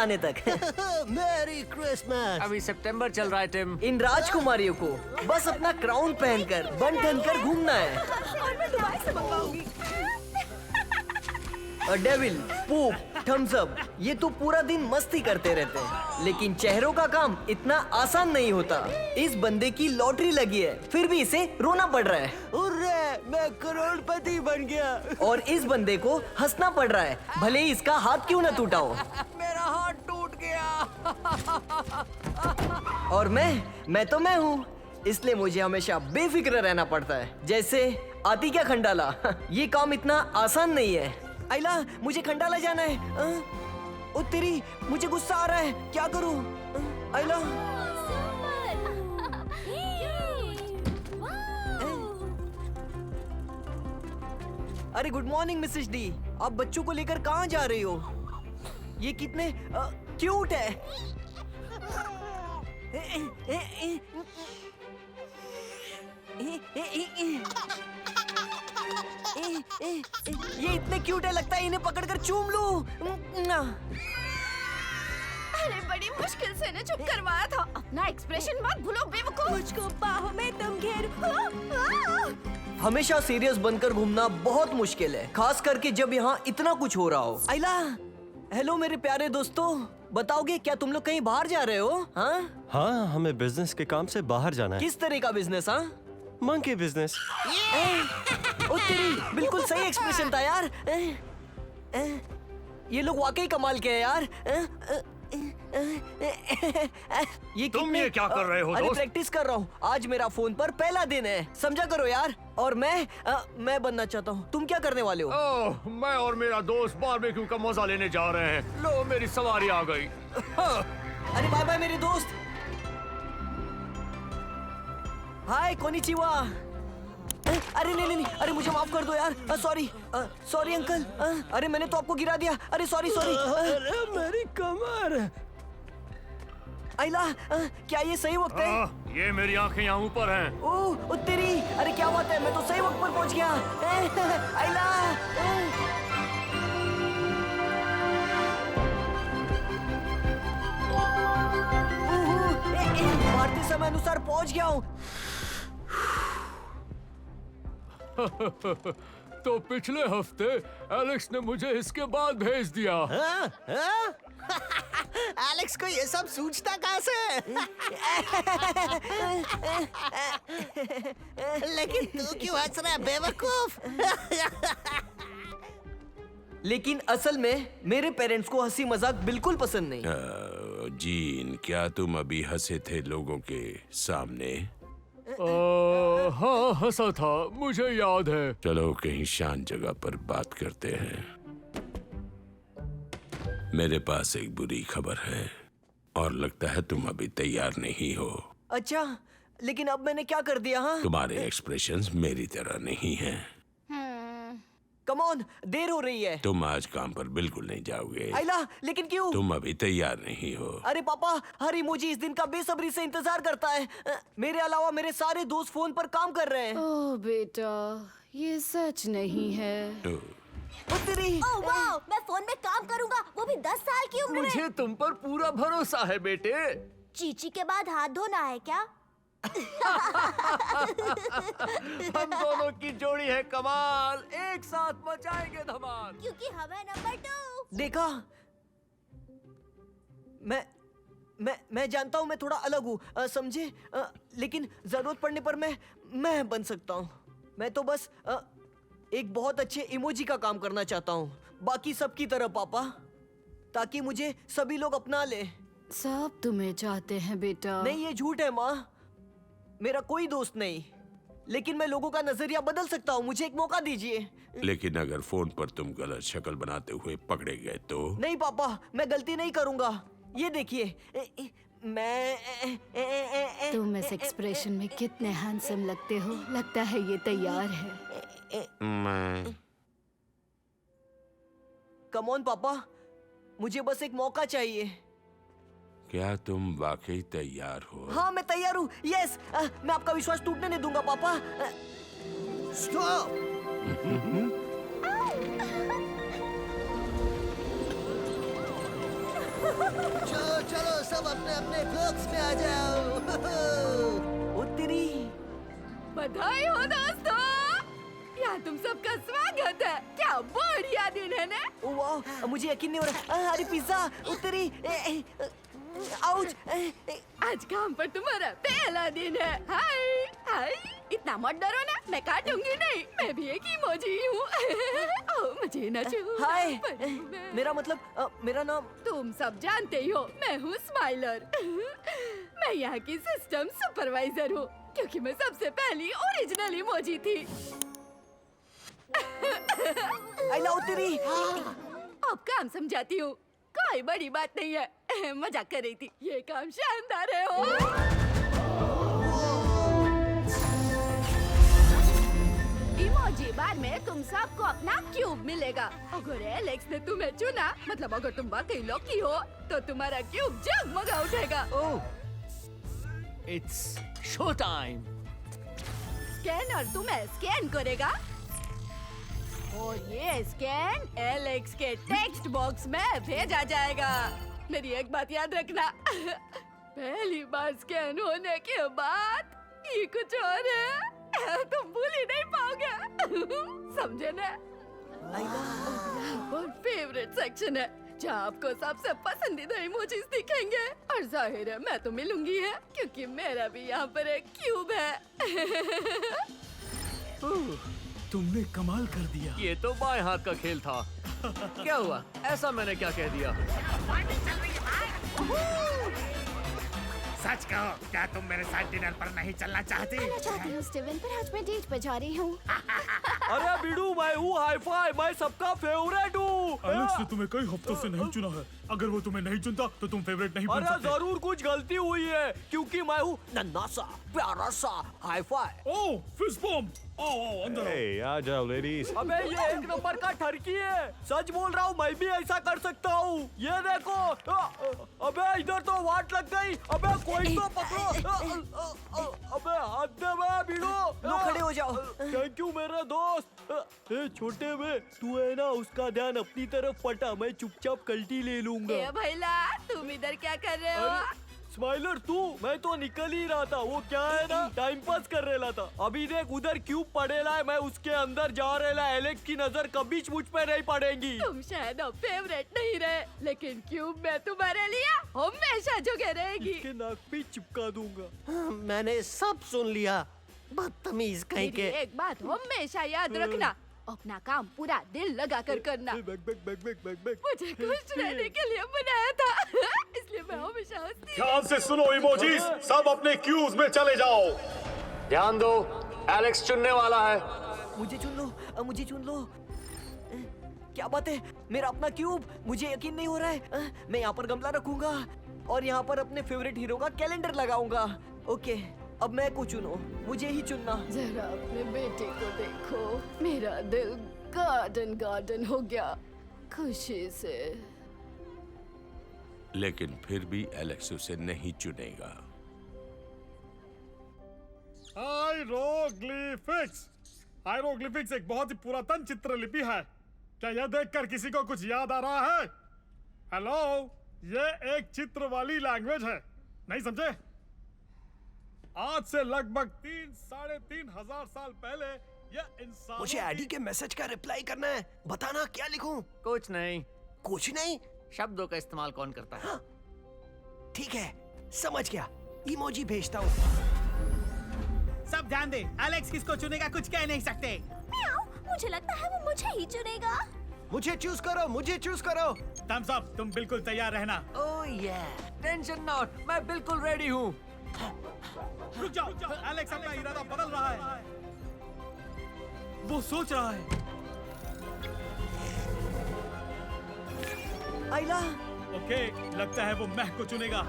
आने तक। Merry Christmas. अभी सितंबर चल रहा है टिम। इन राजकुमारियों को बस अपना क्राउन पहनकर बन ठनकर घूमना है। और मैं दुबई से मंगवाऊंगी। डेविल, पूप, थम्स अप, ये तो पूरा दिन मस्ती करते रहते हैं, लेकिन चेहरों का काम इतना आसान नहीं होता। इस बंदे की लॉटरी लगी है, फिर भी इसे रोना पड़ रहा है। उर्रे, मैं करोड़पति बन गया। और इस बंदे को हंसना पड़ रहा है, भले ही इसका हाथ क्यों न टूटा हो। मेरा हाथ टूट गया। और मैं तो मैं हूँ, इसलिए मुझे हमेशा बेफिक्र रहना पड़ता है। जैसे आती क्या खंडाला, ये काम इतना आसान नहीं है। आइला, मुझे खंडाला जाना है। ओ तेरी, मुझे गुस्सा आ रहा है, क्या करूँ? आइला, अरे गुड मॉर्निंग मिसेस डी। आप बच्चों को लेकर कहाँ जा रही हो? ये कितने क्यूट है। ये इतने क्यूट है, लगता है इन्हें पकड़कर चूम लूं। अरे बड़ी मुश्किल से ने चुप करवाया था। अपना एक्सप्रेशन मत भूलो बेवकूफ। मुझको बाहों में तुम घेरो। हमेशा सीरियस बनकर घूमना बहुत मुश्किल है, खास करके जब यहाँ इतना कुछ हो रहा हो। आइला, हेलो मेरे प्यारे दोस्तों, बताओगे क्या तुम लोग कहीं बाहर जा रहे हो? हाँ, हाँ, हमें बिजनेस के काम से बाहर जाना है। किस तरह का बिजनेस? हाँ, मंकी बिजनेस। ओ तेरी, बिल्कुल सही एक्सप्रेशन था यार। ये लोग वाकई कमाल के हैं यार। ये तुम ये क्या कर रहे हो अरे दोस्त? प्रैक्टिस कर रहा हूँ, आज मेरा फोन पर पहला दिन है, समझा करो यार। और मैं बनना चाहता हूँ। तुम क्या करने वाले हो? ओह, मैं और मेरा दोस्त बारबेक्यू का मजा लेने जा रहे हैं। लो, मेरी सवारी आ गई। अरे बाय बाय मेरे दोस्त। हाय कोनिचिवा। अरे नहीं, अरे मुझे माफ कर दो यार। Sorry uncle. अरे मैंने तो आपको गिरा दिया। अरे सॉरी। अरे मेरी कमर। आइला, क्या ये सही वक्त है? ये मेरी आंखें यहाँ ऊपर हैं। ओह तेरी, अरे क्या बात है, मैं तो सही वक्त पर पहुंच गया। आइला, भारतीय समय अनुसार पहुंच गया हूँ। तो पिछले हफ्ते एलेक्स ने मुझे इसके बाद भेज दिया। एलेक्स को ये सब सूझता कहाँ से? लेकिन तू क्यों हंस रहा है बेवकूफ? लेकिन असल में मेरे पेरेंट्स को हंसी मजाक बिल्कुल पसंद नहीं। जीन, क्या तुम अभी हंसे थे लोगों के सामने? हाँ, हंसा था, मुझे याद है। चलो कहीं शांत जगह पर बात करते हैं। मेरे पास एक बुरी खबर है और लगता है तुम अभी तैयार नहीं हो। अच्छा, लेकिन अब मैंने क्या कर दिया? हाँ, तुम्हारे एक्सप्रेशंस मेरी तरह नहीं हैं। कम ऑन, देर हो रही है। तुम आज काम पर बिल्कुल नहीं जाओगे। आइला, लेकिन क्यों? तुम अभी तैयार नहीं हो। अरे पापा, हर इमोजी इस दिन का बेसब्री से इंतजार करता है। मेरे अलावा मेरे सारे दोस्त फोन पर काम कर रहे हैं। ओह बेटा, ये सच नहीं है। ओ तेरी, ओह वाह, मैं फोन में काम करूंगा, वो भी 10 साल की उम्र में। मुझे तुम पर पूरा भरोसा है बेटे। चीची के बाद हाथ धोना है क्या? हम दोनों की जोड़ी है कमाल, एक साथ मचाएंगे धमाल। क्योंकि हमें नंबर 2। देखा, मैं जानता हूँ मैं थोड़ा अलग हूँ, समझे? लेकिन जरूरत पड़ने पर मैं बन सकता हूँ। मैं तो बस एक बहुत अच्छे इमोजी का काम करना चाहता हूँ, बाकी सबकी तरह पापा, ताकि मुझे सभी लोग अपना ले। सब तुम्हें चाहते हैं बेटा। नहीं, ये झूठ है माँ, मेरा कोई दोस्त नहीं, लेकिन मैं लोगों का नजरिया बदल सकता हूँ, मुझे एक मौका दीजिए। लेकिन अगर फोन पर तुम गलत शक्ल बनाते हुए पकड़े गए तो? नहीं पापा, मैं गलती नहीं करूंगा। ये देखिए, मैं तुम इस एक्सप्रेशन में कितने हैंडसम लगते हो, लगता है ये तैयार है। मैं कम ऑन पापा, मुझे बस एक मौका चाहिए। क्या तुम वाकई तैयार हो? हाँ, मैं तैयार हूँ। यस, मैं आपका विश्वास टूटने नहीं दूंगा पापा। स्टॉप। चलो चलो सब अपने अपने ब्लॉक्स में आ जाओ। ओ तेरी। बधाई हो दोस्तों, यहाँ तुम सबका स्वागत है। क्या बढ़िया दिन है ना? ओ वाह, मुझे यकीन नहीं हो रहा। अरे पिज्जा, ओ तेरी। आउच। आज काम पर तुम्हारा पहला दिन है। हाय हाय, इतना मत डरो ना, मैं काटूंगी नहीं, मैं भी एक इमोजी हूँ। ओह, मुझे न छू। हाय, पर मैं- मेरा मतलब मेरा नाम। तुम सब जानते ही हो, मैं हूँ स्माइलर। मैं यहाँ की सिस्टम सुपरवाइजर हूँ, क्योंकि मैं सबसे पहली ओरिजिनल इमोजी थी। आई लव तेरी। अब काम समझाती हूँ, कोई बड़ी बात नहीं है। मजाक कर रही थी, ये काम शानदार है। हो इमोजी बार में तुम सबको अपना क्यूब मिलेगा। अगर एलेक्स ने तुम्हें चुना, मतलब अगर तुम वाकई लकी हो, तो तुम्हारा क्यूब जगमगा उठेगा। It's show time. स्कैनर तुम्हें स्कैन करेगा और ये स्कैन एलेक्स के टेक्स्ट बॉक्स में भेजा जाएगा। मेरी एक बात याद रखना, पहली बार स्कैन होने के बाद ये कुछ और है, तुम भूल ही नहीं पाओगे। समझे ना? और फेवरेट सेक्शन है, जहाँ आपको सबसे पसंदीदा इमोजीज दिखेंगे। और जाहिर है मैं तो मिलूंगी है, क्योंकि मेरा भी यहाँ पर एक क्यूब है। तुमने कमाल कर दिया। ये तो बाएं हाथ का खेल था। क्या हुआ? ऐसा मैंने क्या कह दिया? सच कहो, क्या तुम मेरे साथ डिनर पर नहीं चलना चाहती? आना चाहती हूँ स्टीवन, पर आज मैं डेट पे जा रही हूँ। अरे बिडू, मैं हूँ हाई फाई, मैं सबका फेवरेट हूँ। एलेक्स ने तुम्हें कई हफ्तों से नहीं चुना है। अगर वो तुम्हें नहीं चुनता तो तुम फेवरेट नहीं बन अरे सकते। जरूर कुछ गलती हुई है, क्योंकि मैं हूँ नन्हा सा, प्यारा सा, हाई फाई। ओह, फिश बॉम्ब। आओ अंदर आओ। आ जाओ लेडीज। अबे ये एक नंबर का ठरकी है, सच बोल रहा हूँ, मैं भी ऐसा कर सकता हूँ। ये देखो। अबे इधर तो वाट लग गई। अबे कोई तो पकड़ो। अबे हाथ दे बे बिडू। लो खड़े हो जाओ। थैंक यू मेरे दोस्त। ए छोटे में तू है ना, उसका ध्यान अपनी तरफ पटा, मैं चुपचाप कल्टी ले लूंगा। ए भैला, तुम इधर क्या कर रहे हो? अरे, स्माइलर तू, मैं तो निकल ही रहा था। वो क्या है ना, टाइम पास कर रहा था। अभी देख उधर क्यूब पड़ेला है, मैं उसके अंदर जा रहा। एलेक्स की नजर कभी मुझ पे नहीं पड़ेगी। तुम शायद अब फेवरेट नहीं रहे, लेकिन क्यूब में तुम्हारे लिए हमेशा जगह रहेगी। इसके नाक पे चिपका दूंगा। मैंने सब सुन लिया, बदतमीज कहीं मेरी के। एक बात हमेशा याद रखना, अपना काम पूरा दिल लगा कर करना। Back back back back back back. मुझे खुश रहने के लिए बनाया था, इसलिए मैं हमेशा हंसती हूँ। ध्यान से सुनो इमोजीज, सब अपने क्यूब्स में चले जाओ। ध्यान दो, एलेक्स चुनने वाला है। मुझे चुन लो, मुझे चुन लो। क्या बात है, मेरा अपना क्यूब। मुझे यकीन नहीं हो रहा है। मैं यहाँ पर गमला रखूंगा और यहाँ पर अपने फेवरेट हीरो का कैलेंडर लगाऊंगा। ओके, अब मैं को चुनो, मुझे ही चुनना। जरा अपने बेटे को देखो, मेरा दिल गार्डन गार्डन हो गया खुशी से। लेकिन फिर भी एलेक्स उसे नहीं चुनेगा। हाइरोग्लिफिक्स। हाइरोग्लिफिक्स एक बहुत ही पुरातन चित्रलिपि है। क्या यह देखकर किसी को कुछ याद आ रहा है? हेलो, ये एक चित्र वाली लैंग्वेज है, नहीं समझे? आज से लगभग 3-3.5 हजार साल पहले यह इंसान। मुझे एडी के मैसेज का रिप्लाई करना है, बताना क्या लिखूं? कुछ नहीं। कुछ नहीं। शब्दों का इस्तेमाल कौन करता है? ठीक है, समझ गया, इमोजी भेजता हूँ। सब ध्यान दे, एलेक्स किसको चुनेगा कुछ कह नहीं सकते। म्याऊ, मुझे लगता है वो मुझे ही चुनेगा। मुझे चूज करो, मुझे चूज करो। थम्स अप, तुम बिल्कुल तैयार रहना। ओह ये, टेंशन नॉट, मैं बिल्कुल रेडी हूँ। रुक जाओ, एलेक्स अपना इरादा बदल रहा है। वो सोच रहा है। आइला। ओके, लगता है वो महक को चुनेगा।